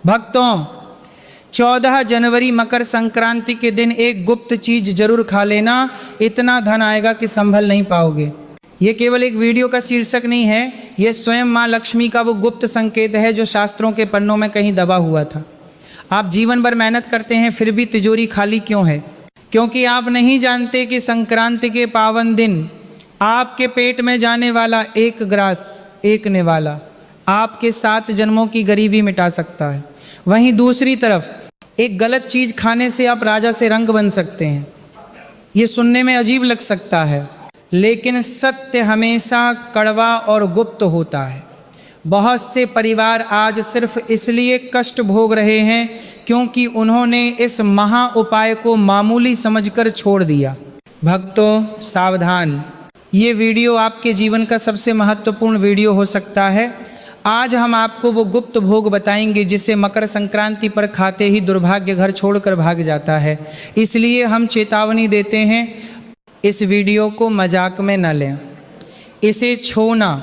भक्तों, 14 जनवरी मकर संक्रांति के दिन एक गुप्त चीज जरूर खा लेना, इतना धन आएगा कि संभल नहीं पाओगे। ये केवल एक वीडियो का शीर्षक नहीं है, ये स्वयं माँ लक्ष्मी का वो गुप्त संकेत है जो शास्त्रों के पन्नों में कहीं दबा हुआ था। आप जीवन भर मेहनत करते हैं फिर भी तिजोरी खाली क्यों है? क्योंकि आप नहीं जानते कि संक्रांति के पावन दिन आपके पेट में जाने वाला एक ग्रास, एक निवाला आपके 7 जन्मों की गरीबी मिटा सकता है। वहीं दूसरी तरफ एक गलत चीज खाने से आप राजा से रंग बन सकते हैं। ये सुनने में अजीब लग सकता है, लेकिन सत्य हमेशा कड़वा और गुप्त होता है। बहुत से परिवार आज सिर्फ इसलिए कष्ट भोग रहे हैं क्योंकि उन्होंने इस महा उपाय को मामूली समझकर छोड़ दिया। भक्तों सावधान, ये वीडियो आपके जीवन का सबसे महत्वपूर्ण वीडियो हो सकता है। आज हम आपको वो गुप्त भोग बताएंगे जिसे मकर संक्रांति पर खाते ही दुर्भाग्य घर छोड़कर भाग जाता है। इसलिए हम चेतावनी देते हैं, इस वीडियो को मजाक में न लें। इसे छूना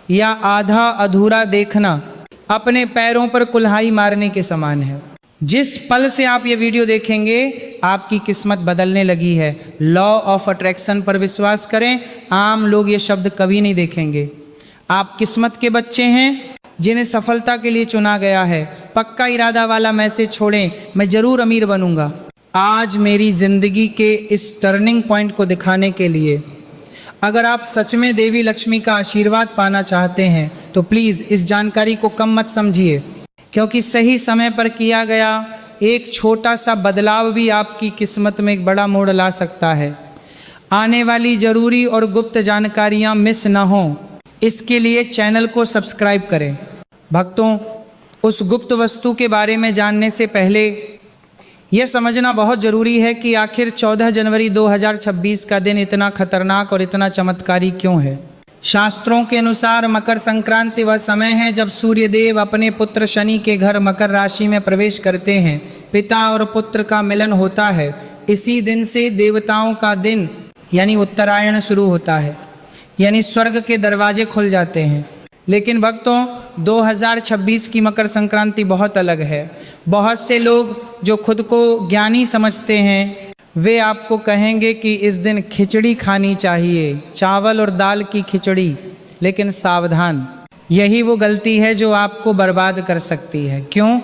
या आधा अधूरा देखना अपने पैरों पर कुल्हाड़ी मारने के समान है। जिस पल से आप ये वीडियो देखेंगे आपकी किस्मत बदलने लगी है। लॉ ऑफ अट्रैक्शन पर विश्वास करें, आम लोग ये शब्द कभी नहीं देखेंगे। आप किस्मत के बच्चे हैं जिन्हें सफलता के लिए चुना गया है। पक्का इरादा वाला मैसेज छोड़ें, मैं जरूर अमीर बनूंगा। आज मेरी जिंदगी के इस टर्निंग पॉइंट को दिखाने के लिए अगर आप सच में देवी लक्ष्मी का आशीर्वाद पाना चाहते हैं तो प्लीज़ इस जानकारी को कम मत समझिए, क्योंकि सही समय पर किया गया एक छोटा सा बदलाव भी आपकी किस्मत में एक बड़ा मोड़ ला सकता है। आने वाली जरूरी और गुप्त जानकारियां मिस न हों, इसके लिए चैनल को सब्सक्राइब करें। भक्तों, उस गुप्त वस्तु के बारे में जानने से पहले यह समझना बहुत ज़रूरी है कि आखिर 14 जनवरी 2026 का दिन इतना खतरनाक और इतना चमत्कारी क्यों है। शास्त्रों के अनुसार मकर संक्रांति वह समय है जब सूर्य देव अपने पुत्र शनि के घर मकर राशि में प्रवेश करते हैं। पिता और पुत्र का मिलन होता है। इसी दिन से देवताओं का दिन यानी उत्तरायण शुरू होता है, यानी स्वर्ग के दरवाजे खुल जाते हैं। लेकिन भक्तों, 2026 की मकर संक्रांति बहुत अलग है। बहुत से लोग जो खुद को ज्ञानी समझते हैं वे आपको कहेंगे कि इस दिन खिचड़ी खानी चाहिए, चावल और दाल की खिचड़ी। लेकिन सावधान, यही वो गलती है जो आपको बर्बाद कर सकती है। क्यों?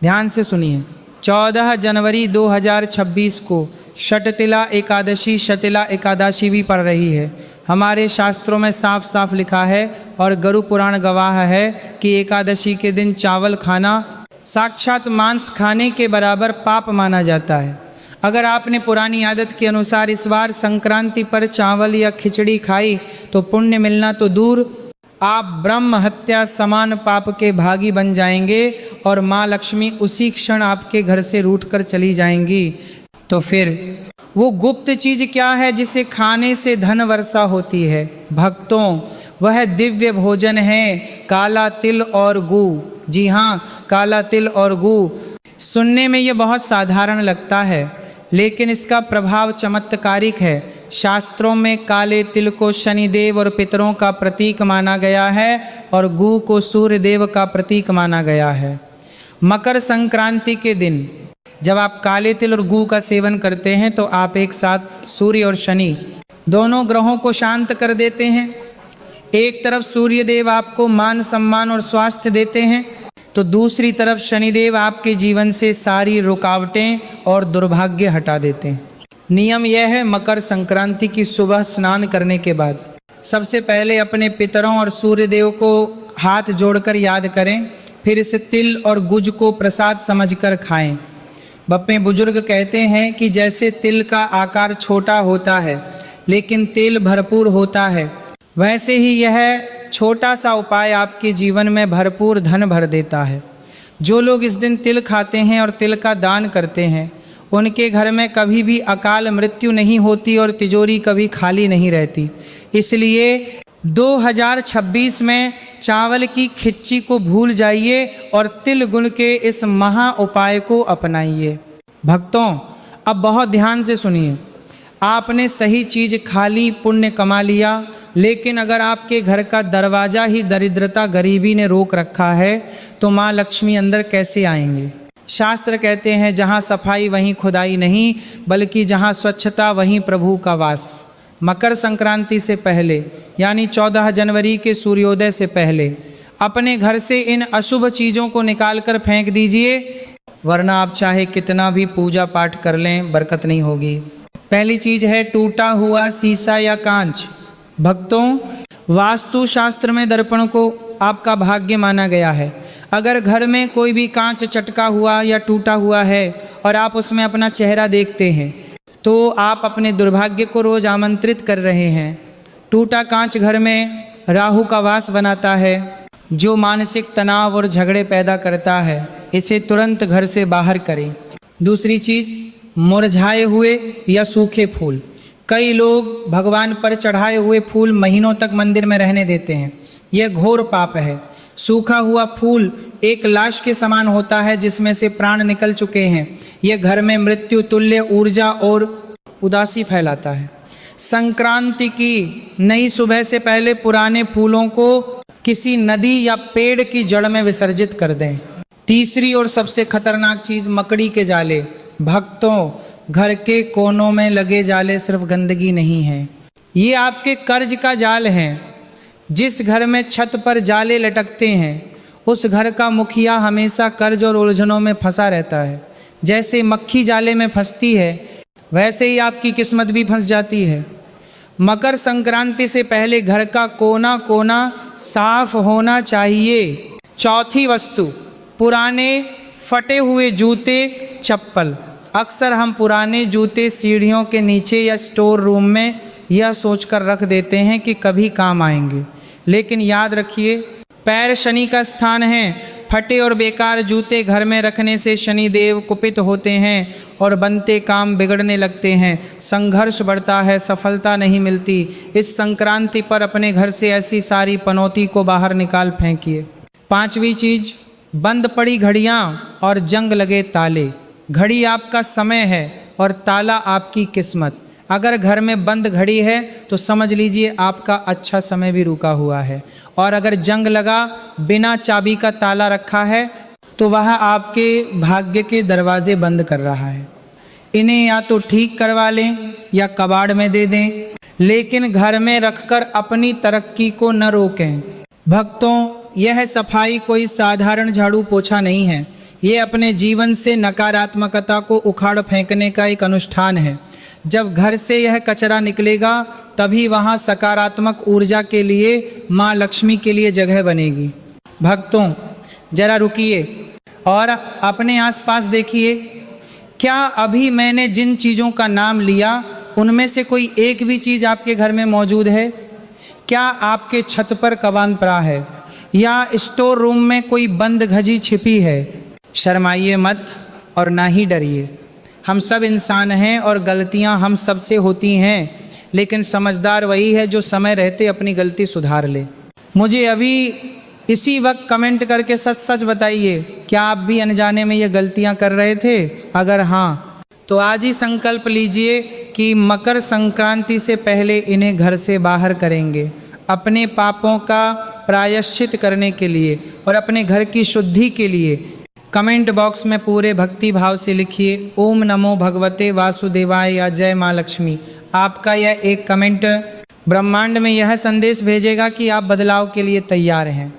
ध्यान से सुनिए। 14 जनवरी 2026 को शततिला एकादशी, शतिला एकादशी भी पड़ रही है। हमारे शास्त्रों में साफ साफ लिखा है और गरु पुराण गवाह है कि एकादशी के दिन चावल खाना साक्षात मांस खाने के बराबर पाप माना जाता है। अगर आपने पुरानी आदत के अनुसार इस बार संक्रांति पर चावल या खिचड़ी खाई तो पुण्य मिलना तो दूर, आप ब्रह्म हत्या समान पाप के भागी बन जाएंगे और माँ लक्ष्मी उसी क्षण आपके घर से रूठकर चली जाएंगी। तो फिर वो गुप्त चीज क्या है जिसे खाने से धन वर्षा होती है? भक्तों, वह दिव्य भोजन है काला तिल और गू। जी हाँ, काला तिल और गू। सुनने में ये बहुत साधारण लगता है, लेकिन इसका प्रभाव चमत्कारिक है। शास्त्रों में काले तिल को शनिदेव और पितरों का प्रतीक माना गया है और गू को सूर्य देव का प्रतीक माना गया है। मकर संक्रांति के दिन जब आप काले तिल और गू का सेवन करते हैं तो आप एक साथ सूर्य और शनि दोनों ग्रहों को शांत कर देते हैं। एक तरफ सूर्य देव आपको मान सम्मान और स्वास्थ्य देते हैं, तो दूसरी तरफ शनिदेव आपके जीवन से सारी रुकावटें और दुर्भाग्य हटा देते हैं। नियम यह है, मकर संक्रांति की सुबह स्नान करने के बाद सबसे पहले अपने पितरों और सूर्य देव को हाथ जोड़कर याद करें, फिर इस तिल और गुज को प्रसाद समझकर खाएं। बप्पे बुजुर्ग कहते हैं कि जैसे तिल का आकार छोटा होता है लेकिन तेल भरपूर होता है, वैसे ही यह छोटा सा उपाय आपके जीवन में भरपूर धन भर देता है। जो लोग इस दिन तिल खाते हैं और तिल का दान करते हैं उनके घर में कभी भी अकाल मृत्यु नहीं होती और तिजोरी कभी खाली नहीं रहती। इसलिए 2026 में चावल की खिचड़ी को भूल जाइए और तिल गुण के इस महा उपाय को अपनाइए। भक्तों, अब बहुत ध्यान से सुनिए। आपने सही चीज खा ली, पुण्य कमा लिया, लेकिन अगर आपके घर का दरवाज़ा ही दरिद्रता गरीबी ने रोक रखा है तो माँ लक्ष्मी अंदर कैसे आएंगे। शास्त्र कहते हैं जहाँ सफाई वहीं खुदाई नहीं, बल्कि जहाँ स्वच्छता वहीं प्रभु का वास। मकर संक्रांति से पहले यानी 14 जनवरी के सूर्योदय से पहले अपने घर से इन अशुभ चीज़ों को निकाल कर फेंक दीजिए, वरना आप चाहे कितना भी पूजा पाठ कर लें बरकत नहीं होगी। पहली चीज़ है टूटा हुआ शीशा या कांच। भक्तों, वास्तु शास्त्र में दर्पण को आपका भाग्य माना गया है। अगर घर में कोई भी कांच चटका हुआ या टूटा हुआ है और आप उसमें अपना चेहरा देखते हैं तो आप अपने दुर्भाग्य को रोज आमंत्रित कर रहे हैं। टूटा कांच घर में राहु का वास बनाता है, जो मानसिक तनाव और झगड़े पैदा करता है। इसे तुरंत घर से बाहर करें। दूसरी चीज़, मुरझाए हुए या सूखे फूल। कई लोग भगवान पर चढ़ाए हुए फूल महीनों तक मंदिर में रहने देते हैं। यह घोर पाप है। सूखा हुआ फूल एक लाश के समान होता है जिसमें से प्राण निकल चुके हैं। यह घर में मृत्यु तुल्य ऊर्जा और उदासी फैलाता है। संक्रांति की नई सुबह से पहले पुराने फूलों को किसी नदी या पेड़ की जड़ में विसर्जित कर दें। तीसरी और सबसे खतरनाक चीज़, मकड़ी के जाले। भक्तों, घर के कोनों में लगे जाले सिर्फ गंदगी नहीं है, ये आपके कर्ज का जाल है। जिस घर में छत पर जाले लटकते हैं उस घर का मुखिया हमेशा कर्ज और उलझनों में फंसा रहता है। जैसे मक्खी जाले में फंसती है वैसे ही आपकी किस्मत भी फंस जाती है। मकर संक्रांति से पहले घर का कोना कोना साफ होना चाहिए। चौथी वस्तु, पुराने फटे हुए जूते चप्पल। अक्सर हम पुराने जूते सीढ़ियों के नीचे या स्टोर रूम में यह सोचकर रख देते हैं कि कभी काम आएंगे, लेकिन याद रखिए पैर शनि का स्थान है। फटे और बेकार जूते घर में रखने से शनिदेव कुपित होते हैं और बनते काम बिगड़ने लगते हैं, संघर्ष बढ़ता है, सफलता नहीं मिलती। इस संक्रांति पर अपने घर से ऐसी सारी पनौती को बाहर निकाल फेंकिए। पांचवी चीज, बंद पड़ी घड़ियां और जंग लगे ताले। घड़ी आपका समय है और ताला आपकी किस्मत। अगर घर में बंद घड़ी है तो समझ लीजिए आपका अच्छा समय भी रुका हुआ है, और अगर जंग लगा बिना चाबी का ताला रखा है तो वह आपके भाग्य के दरवाजे बंद कर रहा है। इन्हें या तो ठीक करवा लें या कबाड़ में दे दें, लेकिन घर में रखकर अपनी तरक्की को न रोकें। भक्तों, यह सफाई कोई साधारण झाड़ू पोछा नहीं है, ये अपने जीवन से नकारात्मकता को उखाड़ फेंकने का एक अनुष्ठान है। जब घर से यह कचरा निकलेगा तभी वहाँ सकारात्मक ऊर्जा के लिए, माँ लक्ष्मी के लिए जगह बनेगी। भक्तों, जरा रुकिए और अपने आसपास देखिए, क्या अभी मैंने जिन चीज़ों का नाम लिया उनमें से कोई एक भी चीज़ आपके घर में मौजूद है? क्या आपके छत पर कबानपरा है या स्टोर रूम में कोई बंद घजी छिपी है? शर्माइए मत और ना ही डरिए। हम सब इंसान हैं और गलतियां हम सब से होती हैं, लेकिन समझदार वही है जो समय रहते अपनी गलती सुधार ले। मुझे अभी इसी वक्त कमेंट करके सच सच बताइए, क्या आप भी अनजाने में ये गलतियां कर रहे थे? अगर हाँ तो आज ही संकल्प लीजिए कि मकर संक्रांति से पहले इन्हें घर से बाहर करेंगे, अपने पापों का प्रायश्चित करने के लिए और अपने घर की शुद्धि के लिए। कमेंट बॉक्स में पूरे भक्ति भाव से लिखिए ओम नमो भगवते वासुदेवाय या जय माँ लक्ष्मी। आपका यह एक कमेंट ब्रह्मांड में यह संदेश भेजेगा कि आप बदलाव के लिए तैयार हैं।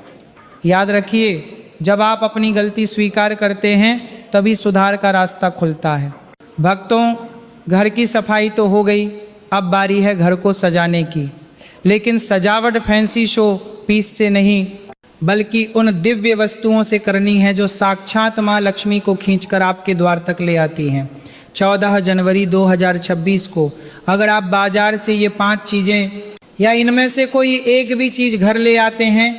याद रखिए, जब आप अपनी गलती स्वीकार करते हैं तभी सुधार का रास्ता खुलता है। भक्तों, घर की सफाई तो हो गई, अब बारी है घर को सजाने की। लेकिन सजावट फैंसी शो पीस से नहीं बल्कि उन दिव्य वस्तुओं से करनी है जो साक्षात माँ लक्ष्मी को खींचकर आपके द्वार तक ले आती हैं। 14 जनवरी 2026 को अगर आप बाजार से ये 5 चीज़ें या इनमें से कोई एक भी चीज़ घर ले आते हैं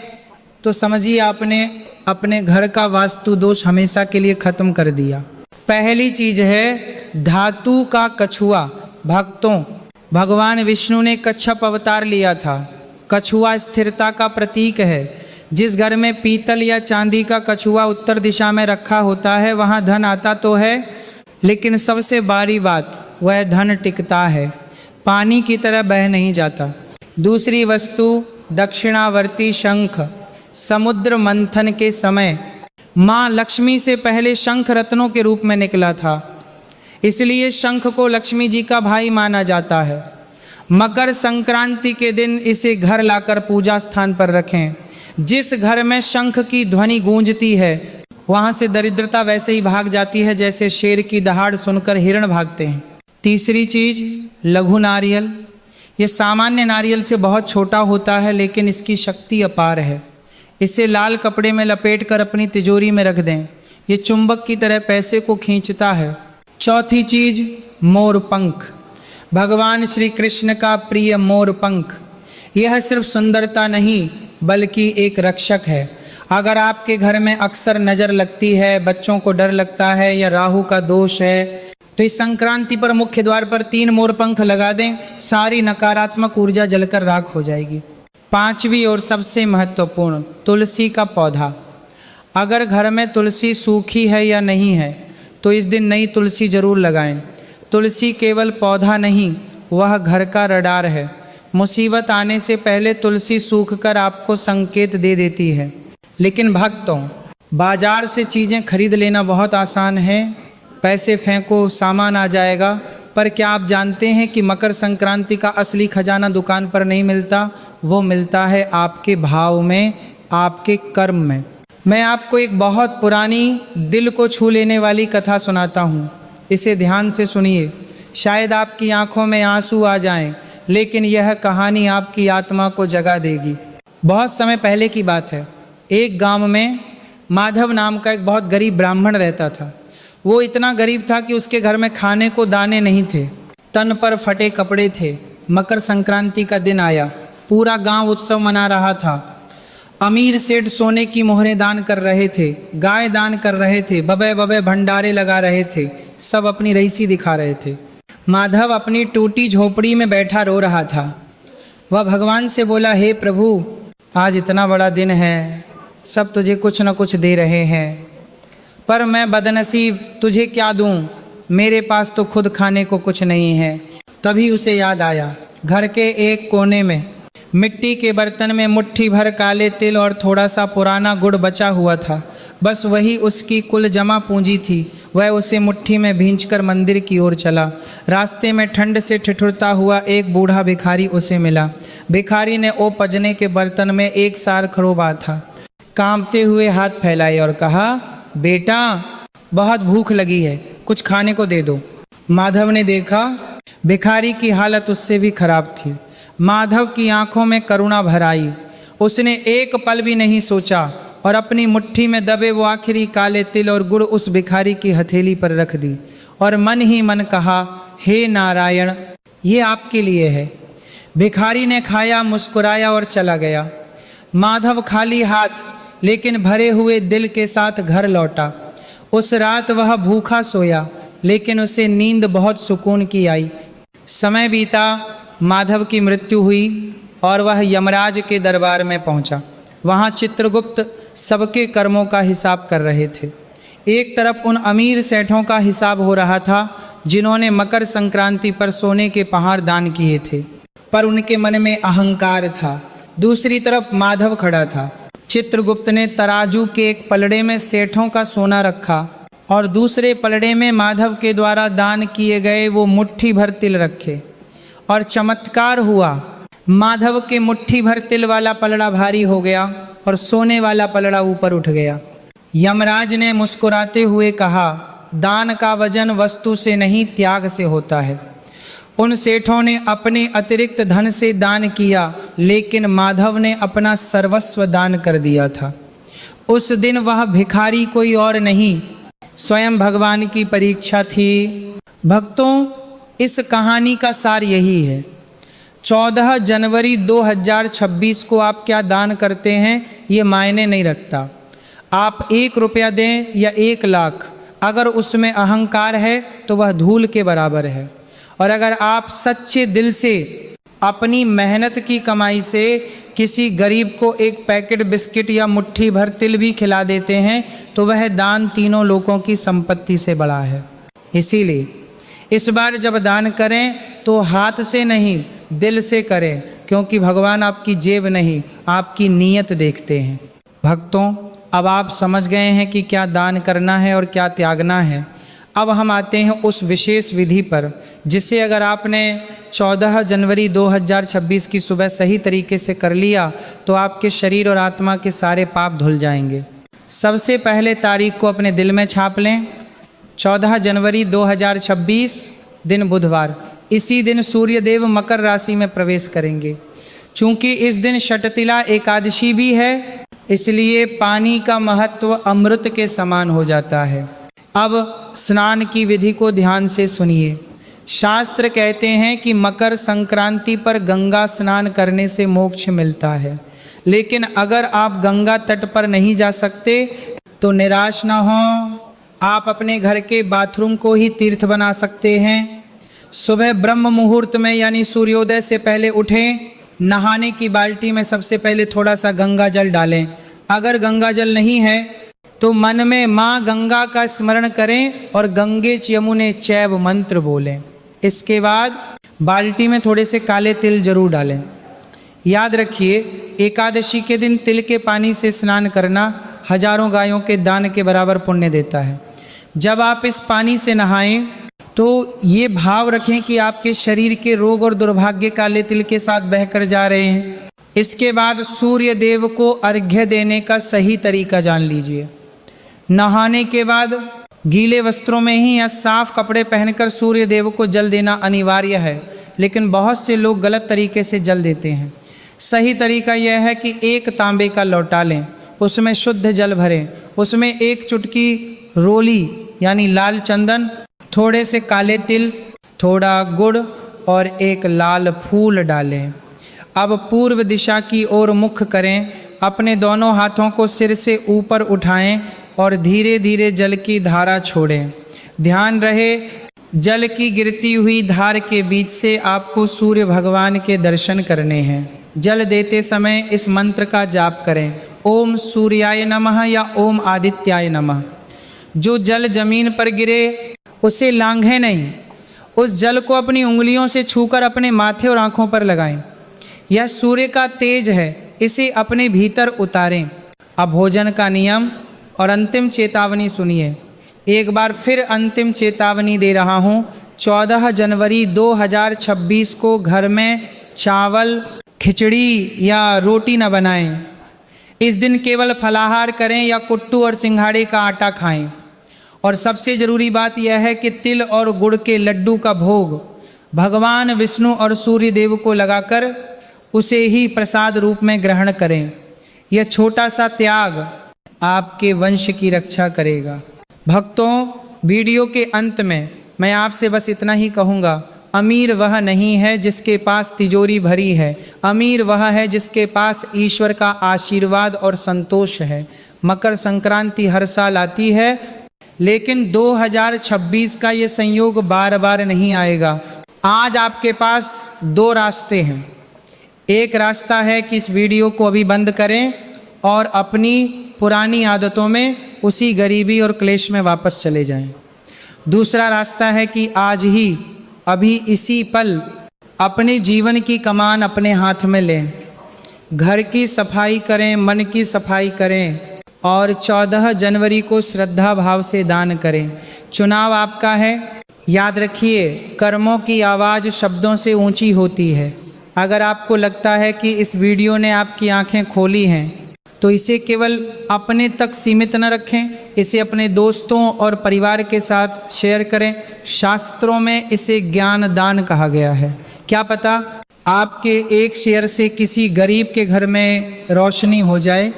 तो समझिए आपने अपने घर का वास्तु दोष हमेशा के लिए खत्म कर दिया। पहली चीज है धातु का कछुआ। भक्तों, भगवान विष्णु ने कच्छप अवतार लिया था। कछुआ स्थिरता का प्रतीक है। जिस घर में पीतल या चांदी का कछुआ उत्तर दिशा में रखा होता है वहाँ धन आता तो है, लेकिन सबसे बड़ी बात वह धन टिकता है, पानी की तरह बह नहीं जाता। दूसरी वस्तु दक्षिणावर्ती शंख। समुद्र मंथन के समय माँ लक्ष्मी से पहले शंख रत्नों के रूप में निकला था, इसलिए शंख को लक्ष्मी जी का भाई माना जाता है। मकर संक्रांति के दिन इसे घर लाकर पूजा स्थान पर रखें। जिस घर में शंख की ध्वनि गूंजती है वहाँ से दरिद्रता वैसे ही भाग जाती है जैसे शेर की दहाड़ सुनकर हिरण भागते हैं। तीसरी चीज लघु नारियल। ये सामान्य नारियल से बहुत छोटा होता है लेकिन इसकी शक्ति अपार है। इसे लाल कपड़े में लपेटकर अपनी तिजोरी में रख दें, ये चुंबक की तरह पैसे को खींचता है। चौथी चीज मोर पंख। भगवान श्री कृष्ण का प्रिय मोर पंख। यह सिर्फ सुंदरता नहीं बल्कि एक रक्षक है। अगर आपके घर में अक्सर नज़र लगती है, बच्चों को डर लगता है या राहु का दोष है, तो इस संक्रांति पर मुख्य द्वार पर 3 मोर पंख लगा दें, सारी नकारात्मक ऊर्जा जलकर राख हो जाएगी। पांचवी और सबसे महत्वपूर्ण तुलसी का पौधा। अगर घर में तुलसी सूखी है या नहीं है तो इस दिन नई तुलसी जरूर लगाएं। तुलसी केवल पौधा नहीं, वह घर का रडार है। मुसीबत आने से पहले तुलसी सूखकर आपको संकेत दे देती है। लेकिन भक्तों, बाजार से चीज़ें खरीद लेना बहुत आसान है, पैसे फेंको सामान आ जाएगा। पर क्या आप जानते हैं कि मकर संक्रांति का असली खजाना दुकान पर नहीं मिलता, वो मिलता है आपके भाव में, आपके कर्म में। मैं आपको एक बहुत पुरानी दिल को छू लेने वाली कथा सुनाता हूँ, इसे ध्यान से सुनिए। शायद आपकी आंखों में आंसू आ जाएं, लेकिन यह कहानी आपकी आत्मा को जगा देगी। बहुत समय पहले की बात है। एक गांव में माधव नाम का एक बहुत गरीब ब्राह्मण रहता था। वो इतना गरीब था कि उसके घर में खाने को दाने नहीं थे, तन पर फटे कपड़े थे। मकर संक्रांति का दिन आया, पूरा गांव उत्सव मना रहा था। अमीर सेठ सोने की मोहरें दान कर रहे थे, गाय दान कर रहे थे, बबे बबे भंडारे लगा रहे थे, सब अपनी रईसी दिखा रहे थे। माधव अपनी टूटी झोपड़ी में बैठा रो रहा था। वह भगवान से बोला, हे प्रभु, आज इतना बड़ा दिन है, सब तुझे कुछ न कुछ दे रहे हैं, पर मैं बदनसीब, तुझे क्या दूं, मेरे पास तो खुद खाने को कुछ नहीं है। तभी उसे याद आया, घर के एक कोने में मिट्टी के बर्तन में मुट्ठी भर काले तिल और थोड़ा सा पुराना गुड़ बचा हुआ था। बस वही उसकी कुल जमा पूंजी थी। वह उसे मुट्ठी में भींचकर मंदिर की ओर चला। रास्ते में ठंड से ठिठुरता हुआ एक बूढ़ा भिखारी उसे मिला। भिखारी ने ओ पजने के बर्तन में एक सार खरोबा था। कांपते हुए हाथ फैलाए और कहा, बेटा, बहुत भूख लगी है, कुछ खाने को दे दो। माधव ने देखा भिखारी की हालत उससे भी खराब थी। माधव की आंखों में करुणा भर आई। उसने एक पल भी नहीं सोचा और अपनी मुट्ठी में दबे वो आखिरी काले तिल और गुड़ उस भिखारी की हथेली पर रख दी और मन ही मन कहा, हे नारायण, ये आपके लिए है। भिखारी ने खाया, मुस्कुराया और चला गया। माधव खाली हाथ लेकिन भरे हुए दिल के साथ घर लौटा। उस रात वह भूखा सोया, लेकिन उसे नींद बहुत सुकून की आई। समय बीता, माधव की मृत्यु हुई और वह यमराज के दरबार में पहुंचा। वहां चित्रगुप्त सबके कर्मों का हिसाब कर रहे थे। एक तरफ उन अमीर सेठों का हिसाब हो रहा था जिन्होंने मकर संक्रांति पर सोने के पहाड़ दान किए थे, पर उनके मन में अहंकार था। दूसरी तरफ माधव खड़ा था। चित्रगुप्त ने तराजू के एक पलड़े में सेठों का सोना रखा और दूसरे पलड़े में माधव के द्वारा दान किए गए वो मुट्ठी भर तिल रखे। और चमत्कार हुआ, माधव के मुट्ठी भर तिल वाला पलड़ा भारी हो गया और सोने वाला पलड़ा ऊपर उठ गया। यमराज ने मुस्कुराते हुए कहा, दान का वजन वस्तु से नहीं, त्याग से होता है। उन सेठों ने अपने अतिरिक्त धन से दान किया, लेकिन माधव ने अपना सर्वस्व दान कर दिया था। उस दिन वह भिखारी कोई और नहीं, स्वयं भगवान की परीक्षा थी। भक्तों, इस कहानी का सार यही है। 14 जनवरी 2026 को आप क्या दान करते हैं ये मायने नहीं रखता। आप 1 रुपया दें या 1 लाख, अगर उसमें अहंकार है तो वह धूल के बराबर है। और अगर आप सच्चे दिल से अपनी मेहनत की कमाई से किसी गरीब को 1 पैकेट बिस्किट या मुट्ठी भर तिल भी खिला देते हैं तो वह दान तीनों लोगों की संपत्ति से बड़ा है। इसीलिए इस बार जब दान करें तो हाथ से नहीं, दिल से करें, क्योंकि भगवान आपकी जेब नहीं, आपकी नीयत देखते हैं। भक्तों, अब आप समझ गए हैं कि क्या दान करना है और क्या त्यागना है। अब हम आते हैं उस विशेष विधि पर जिसे अगर आपने 14 जनवरी 2026 की सुबह सही तरीके से कर लिया तो आपके शरीर और आत्मा के सारे पाप धुल जाएंगे। सबसे पहले तारीख को अपने दिल में छाप लें, 14 जनवरी 2026 दिन बुधवार। इसी दिन सूर्यदेव मकर राशि में प्रवेश करेंगे। चूँकि इस दिन षटतिला एकादशी भी है, इसलिए पानी का महत्व अमृत के समान हो जाता है। अब स्नान की विधि को ध्यान से सुनिए। शास्त्र कहते हैं कि मकर संक्रांति पर गंगा स्नान करने से मोक्ष मिलता है, लेकिन अगर आप गंगा तट पर नहीं जा सकते तो निराश ना हो, आप अपने घर के बाथरूम को ही तीर्थ बना सकते हैं। सुबह ब्रह्म मुहूर्त में यानी सूर्योदय से पहले उठें, नहाने की बाल्टी में सबसे पहले थोड़ा सा गंगा जल डालें। अगर गंगा जल नहीं है तो मन में माँ गंगा का स्मरण करें और गंगे च यमुने चैव मंत्र बोलें। इसके बाद बाल्टी में थोड़े से काले तिल जरूर डालें। याद रखिए, एकादशी के दिन तिल के पानी से स्नान करना हजारों गायों के दान के बराबर पुण्य देता है। जब आप इस पानी से नहाएं तो ये भाव रखें कि आपके शरीर के रोग और दुर्भाग्य काले तिल के साथ बहकर जा रहे हैं। इसके बाद सूर्य देव को अर्घ्य देने का सही तरीका जान लीजिए। नहाने के बाद गीले वस्त्रों में ही या साफ कपड़े पहनकर सूर्य देव को जल देना अनिवार्य है, लेकिन बहुत से लोग गलत तरीके से जल देते हैं। सही तरीका यह है कि एक तांबे का लौटा लें, उसमें शुद्ध जल भरें, उसमें एक चुटकी रोली यानी लाल चंदन, थोड़े से काले तिल, थोड़ा गुड़ और एक लाल फूल डालें। अब पूर्व दिशा की ओर मुख करें, अपने दोनों हाथों को सिर से ऊपर उठाएं और धीरे धीरे जल की धारा छोड़ें। ध्यान रहे, जल की गिरती हुई धार के बीच से आपको सूर्य भगवान के दर्शन करने हैं। जल देते समय इस मंत्र का जाप करें, ओम सूर्याय नमः या ओम आदित्याय नमः। जो जल जमीन पर गिरे उसे लांघें नहीं, उस जल को अपनी उंगलियों से छूकर अपने माथे और आंखों पर लगाएं। यह सूर्य का तेज है, इसे अपने भीतर उतारें। अब भोजन का नियम और अंतिम चेतावनी सुनिए। एक बार फिर अंतिम चेतावनी दे रहा हूँ, 14 जनवरी 2026 को घर में चावल, खिचड़ी या रोटी न बनाएं। इस दिन केवल फलाहार करें या कुट्टू और सिंघाड़े का आटा खाएं। और सबसे ज़रूरी बात यह है कि तिल और गुड़ के लड्डू का भोग भगवान विष्णु और सूर्य देव को लगाकर उसे ही प्रसाद रूप में ग्रहण करें। यह छोटा सा त्याग आपके वंश की रक्षा करेगा। भक्तों, वीडियो के अंत में मैं आपसे बस इतना ही कहूँगा, अमीर वह नहीं है जिसके पास तिजोरी भरी है, अमीर वह है जिसके पास ईश्वर का आशीर्वाद और संतोष है। मकर संक्रांति हर साल आती है, लेकिन 2026 का ये संयोग बार बार नहीं आएगा। आज आपके पास दो रास्ते हैं। एक रास्ता है कि इस वीडियो को अभी बंद करें और अपनी पुरानी आदतों में, उसी गरीबी और क्लेश में वापस चले जाएं। दूसरा रास्ता है कि आज ही, अभी इसी पल अपने जीवन की कमान अपने हाथ में लें, घर की सफाई करें, मन की सफाई करें और 14 जनवरी को श्रद्धा भाव से दान करें। चुनाव आपका है। याद रखिए, कर्मों की आवाज़ शब्दों से ऊंची होती है। अगर आपको लगता है कि इस वीडियो ने आपकी आंखें खोली हैं तो इसे केवल अपने तक सीमित न रखें, इसे अपने दोस्तों और परिवार के साथ शेयर करें। शास्त्रों में इसे ज्ञान दान कहा गया है। क्या पता आपके एक शेयर से किसी गरीब के घर में रोशनी हो जाए,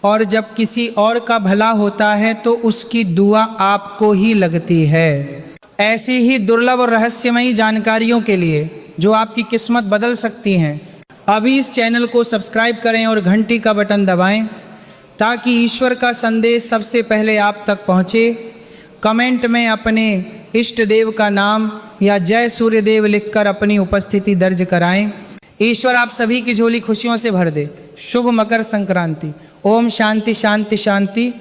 और जब किसी और का भला होता है तो उसकी दुआ आपको ही लगती है। ऐसी ही दुर्लभ और रहस्यमयी जानकारियों के लिए जो आपकी किस्मत बदल सकती हैं, अभी इस चैनल को सब्सक्राइब करें और घंटी का बटन दबाएं ताकि ईश्वर का संदेश सबसे पहले आप तक पहुंचे। कमेंट में अपने इष्ट देव का नाम या जय सूर्यदेव लिखकर अपनी उपस्थिति दर्ज कराएं। ईश्वर आप सभी की झोली खुशियों से भर दे। शुभ मकर संक्रांति। ओम शांति शांति शांति।